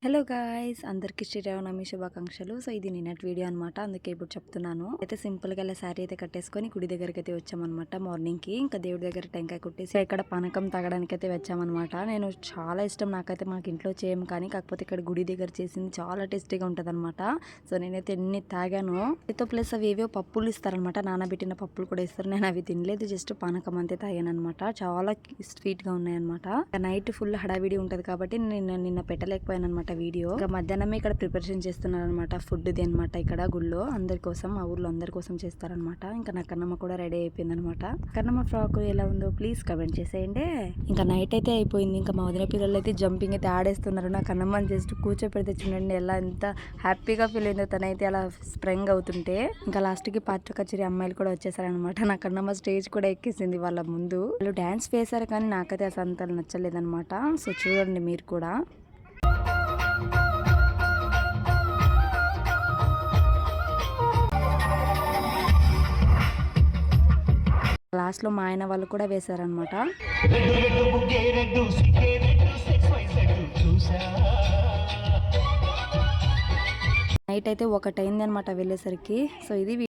Hello guys, అందరికీ శ్రీరామనవమి శుభాకాంక్షలు. So ఇది నిన్నటి వీడియో అనమాట, అందుకే ఇప్పుడు చెప్తున్నాను. అయితే సింపుల్గా ఇలా శారీ అయితే కట్టేసుకొని గుడి దగ్గరికి అయితే వచ్చామన్నమాట మార్నింగ్కి. ఇంకా దేవుడి దగ్గర టెంకాయ కొట్టేసి ఇక్కడ పానకం తాగడానికి అయితే వచ్చామన్నమాట. నేను చాలా ఇష్టం నాకైతే, మాకు ఇంట్లో చేయం కానీ కాకపోతే ఇక్కడ గుడి దగ్గర చేసింది చాలా టేస్టీగా ఉంటుంది అనమాట. సో నేనైతే ఎన్ని తాగాను. అయితే ప్లస్ అవి ఏవో పప్పులు ఇస్తారనమాట, నానబెట్టిన పప్పులు కూడా ఇస్తారు. నేను అవి తినలేదు, జస్ట్ పానకం అంతే తాగాను అనమాట. చాలా స్వీట్గా ఉన్నాయన్నమాట. నైట్ ఫుల్ హడావిడి ఉంటుంది కాబట్టి నేను నిన్న పెట్టలేకపోయాను అనమాట వీడియో. ఇంకా మధ్యాహ్నమే ఇక్కడ ప్రిపరేషన్ చేస్తున్నారు అనమాట, ఫుడ్ ది అనమాట. ఇక్కడ గుళ్ళో అందరి కోసం, మా ఊర్లో అందరి కోసం చేస్తారనమాట. ఇంకా నా కన్నమ్మ కూడా రెడీ అయిపోయింది అనమాట. కన్నమ్మ ఫ్రాక్ ఎలా ఉందో ప్లీజ్ కమెంట్ చేసేయండి. ఇంకా నైట్ అయితే అయిపోయింది. ఇంకా మా వదిన పిల్లలు అయితే జంపింగ్ అయితే ఆడేస్తున్నారు. నా కన్నమ్మని జస్ట్ కూర్చోపెడితే చూడండి ఎలా ఎంత హ్యాపీగా ఫీల్ అయిందో తనైతే అలా స్ప్రింగ్ అవుతుంటే. ఇంకా లాస్ట్ కి పాత్ర కచేరి అమ్మాయిలు కూడా వచ్చేసారనమాట. నా కన్నమ్మ స్టేజ్ కూడా ఎక్కేసింది వాళ్ళ ముందు. వాళ్ళు డాన్స్ వేశారు కానీ నాకైతే అసలు అంత నచ్చలేదన్నమాట. సో చూడండి మీరు కూడా. లాస్ట్ లో మా ఆయన వాళ్ళు కూడా వేశారనమాట. నైట్ అయితే 1 అయింది అనమాట వెళ్ళేసరికి. సో ఇది